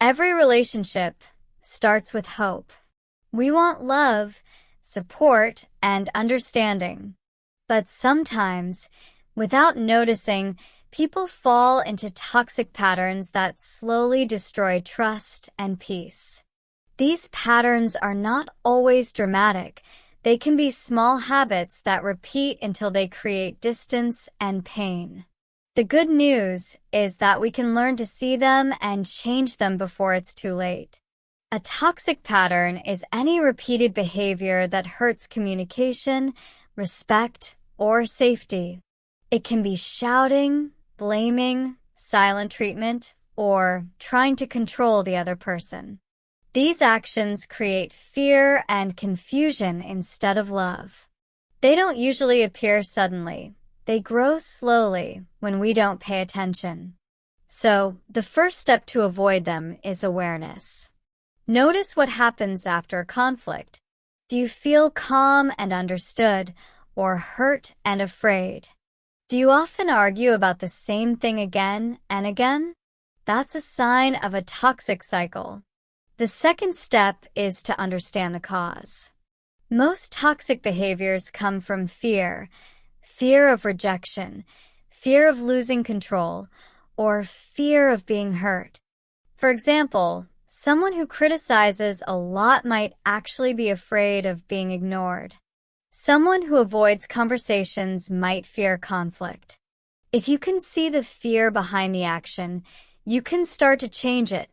Every relationship starts with hope. We want love, support, and understanding. But sometimes, without noticing, people fall into toxic patterns that slowly destroy trust and peace. These patterns are not always dramatic. They can be small habits that repeat until they create distance and pain. The good news is that we can learn to see them and change them before it's too late. A toxic pattern is any repeated behavior that hurts communication, respect, or safety. It can be shouting, blaming, silent treatment, or trying to control the other person. These actions create fear and confusion instead of love. They don't usually appear suddenly. They grow slowly when we don't pay attention. So, the first step to avoid them is awareness. Notice what happens after a conflict. Do you feel calm and understood, or hurt and afraid? Do you often argue about the same thing again and again? That's a sign of a toxic cycle. The second step is to understand the cause. Most toxic behaviors come from fear of rejection, fear of losing control, or fear of being hurt. For example, someone who criticizes a lot might actually be afraid of being ignored. Someone who avoids conversations might fear conflict. If you can see the fear behind the action, you can start to change it.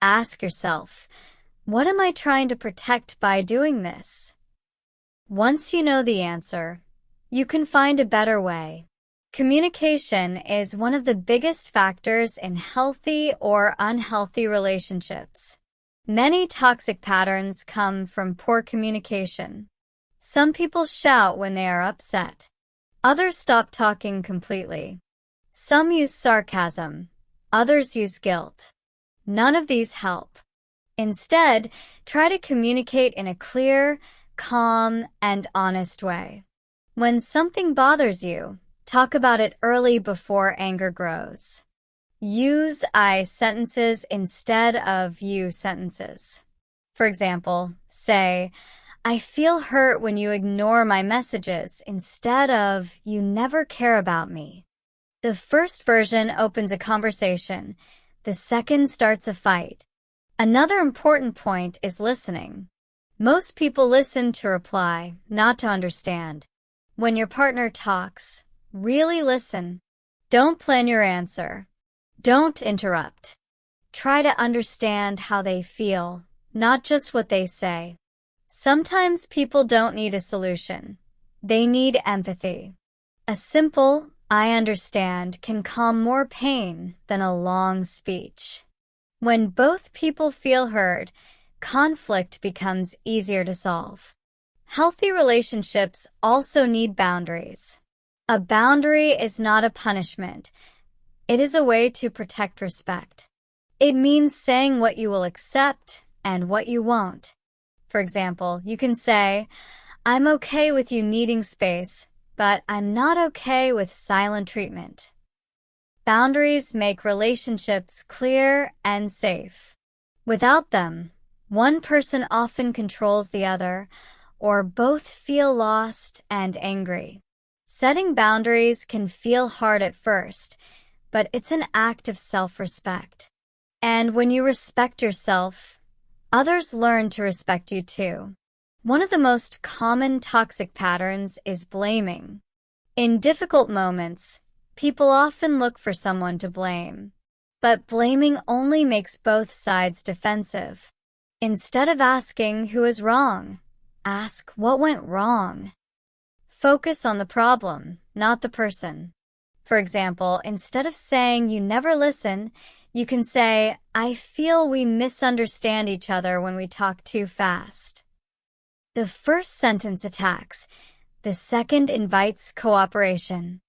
Ask yourself, what am I trying to protect by doing this? Once you know the answer, you can find a better way. Communication is one of the biggest factors in healthy or unhealthy relationships. Many toxic patterns come from poor communication. Some people shout when they are upset. Others stop talking completely. Some use sarcasm. Others use guilt. None of these help. Instead, try to communicate in a clear, calm, and honest way. When something bothers you, talk about it early before anger grows. Use I sentences instead of you sentences. For example, say, I feel hurt when you ignore my messages instead of you never care about me. The first version opens a conversation. The second starts a fight. Another important point is listening. Most people listen to reply, not to understand. When your partner talks, really listen. Don't plan your answer. Don't interrupt. Try to understand how they feel, not just what they say. Sometimes people don't need a solution. They need empathy. A simple, I understand, can calm more pain than a long speech. When both people feel heard, conflict becomes easier to solve. Healthy relationships also need boundaries. A boundary is not a punishment. It is a way to protect respect. It means saying what you will accept and what you won't. For example, you can say, I'm okay with you needing space, but I'm not okay with silent treatment. Boundaries make relationships clear and safe. Without them, one person often controls the other, or both feel lost and angry. Setting boundaries can feel hard at first, but it's an act of self-respect. And when you respect yourself, others learn to respect you too. One of the most common toxic patterns is blaming. In difficult moments, people often look for someone to blame. But blaming only makes both sides defensive. Instead of asking who is wrong, ask what went wrong. Focus on the problem, not the person. For example, instead of saying you never listen, you can say, I feel we misunderstand each other when we talk too fast. The first sentence attacks. The second invites cooperation.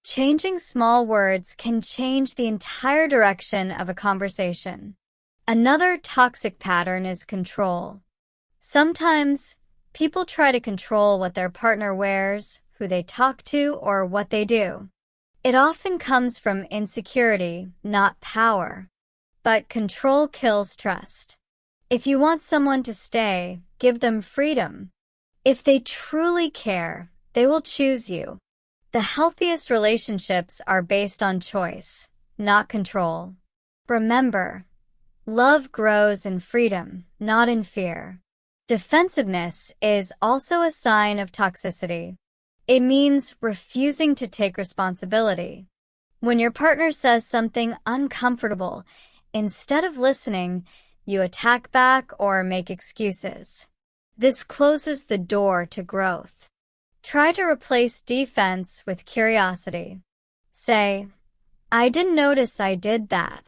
Changing small words can change the entire direction of a conversation. Another toxic pattern is control. Sometimes, people try to control what their partner wears, who they talk to, or what they do. It often comes from insecurity, not power. but control kills trust. If you want someone to stay, give them freedom. If they truly care, they will choose you. The healthiest relationships are based on choice, not control. Remember, love grows in freedom, not in fear. Defensiveness is also a sign of toxicity. It means refusing to take responsibility. When your partner says something uncomfortable, instead of listening, you attack back or make excuses. This closes the door to growth. Try to replace defense with curiosity. Say, "I didn't notice I did that.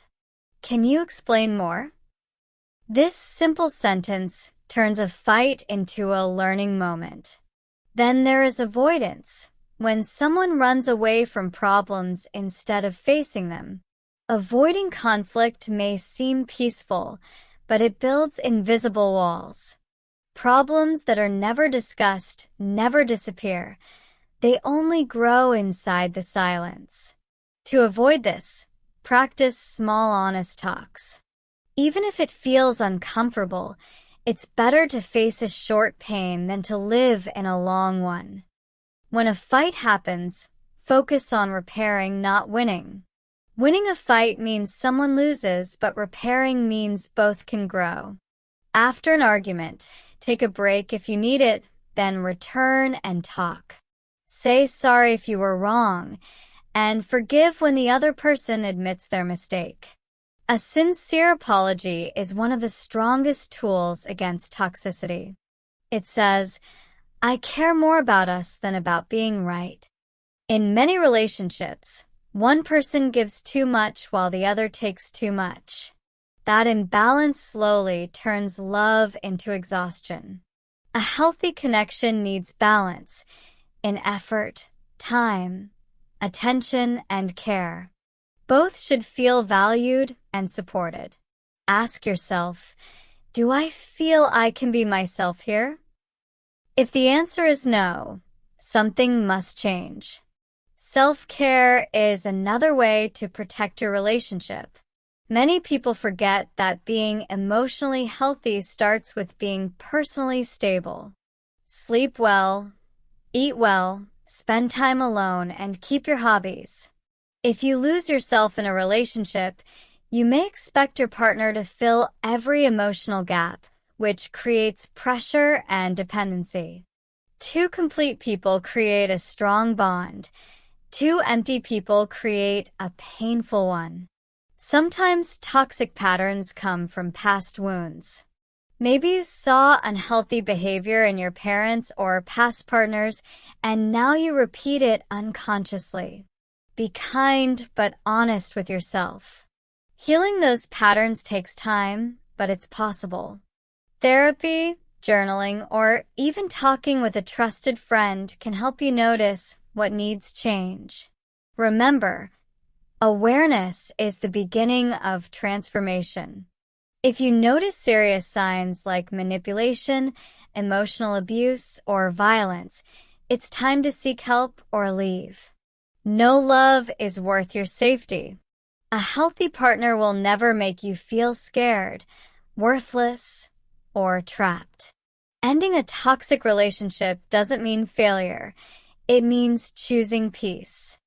Can you explain more?" This simple sentence turns a fight into a learning moment. Then there is avoidance, when someone runs away from problems instead of facing them. Avoiding conflict may seem peaceful, but it builds invisible walls. Problems that are never discussed never disappear. They only grow inside the silence. To avoid this, practice small, honest talks. Even if it feels uncomfortable, it's better to face a short pain than to live in a long one. When a fight happens, focus on repairing, not winning. Winning a fight means someone loses, but repairing means both can grow. After an argument, take a break if you need it, then return and talk. Say sorry if you were wrong, and forgive when the other person admits their mistake. A sincere apology is one of the strongest tools against toxicity. It says, "I care more about us than about being right." In many relationships, one person gives too much while the other takes too much. That imbalance slowly turns love into exhaustion. A healthy connection needs balance in effort, time, attention, and care. Both should feel valued and supported. Ask yourself, do I feel I can be myself here? If the answer is no, something must change. Self-care is another way to protect your relationship. Many people forget that being emotionally healthy starts with being personally stable. Sleep well, eat well, spend time alone, and keep your hobbies. If you lose yourself in a relationship, you may expect your partner to fill every emotional gap, which creates pressure and dependency. Two complete people create a strong bond. Two empty people create a painful one. Sometimes toxic patterns come from past wounds. Maybe you saw unhealthy behavior in your parents or past partners, and now you repeat it unconsciously. Be kind but honest with yourself. Healing those patterns takes time, but it's possible. Therapy, journaling, or even talking with a trusted friend can help you notice what needs change. Remember, awareness is the beginning of transformation. If you notice serious signs like manipulation, emotional abuse, or violence, it's time to seek help or leave. No love is worth your safety. A healthy partner will never make you feel scared, worthless, or trapped. Ending a toxic relationship doesn't mean failure. It means choosing peace.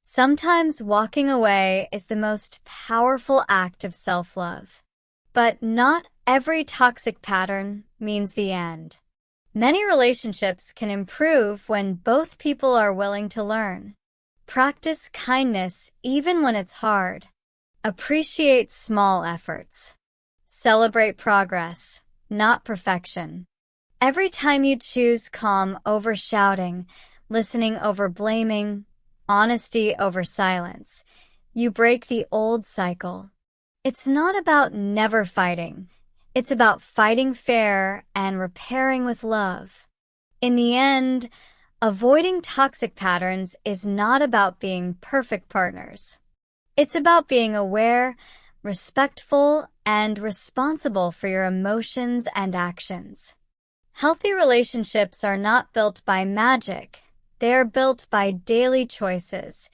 Sometimes walking away is the most powerful act of self-love. But not every toxic pattern means the end. Many relationships can improve when both people are willing to learn. Practice kindness even when it's hard. Appreciate small efforts. Celebrate progress, not perfection. Every time you choose calm over shouting, listening over blaming, honesty over silence, you break the old cycle. It's not about never fighting. It's about fighting fair and repairing with love. In the end, avoiding toxic patterns is not about being perfect partners. It's about being aware, respectful, and responsible for your emotions and actions. Healthy relationships are not built by magic. They are built by daily choices: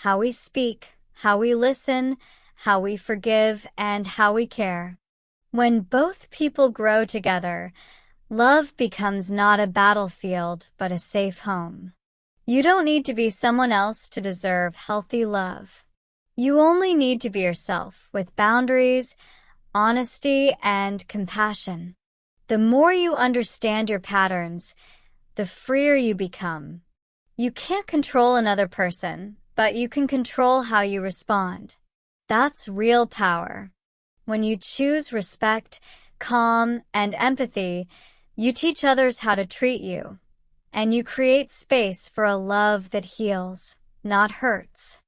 how we speak, how we listen, how we forgive, and how we care. When both people grow together, love becomes not a battlefield, but a safe home. You don't need to be someone else to deserve healthy love. You only need to be yourself with boundaries, honesty, and compassion. The more you understand your patterns, the freer you become. You can't control another person, but you can control how you respond. That's real power. When you choose respect, calm, and empathy, you teach others how to treat you, and you create space for a love that heals, not hurts.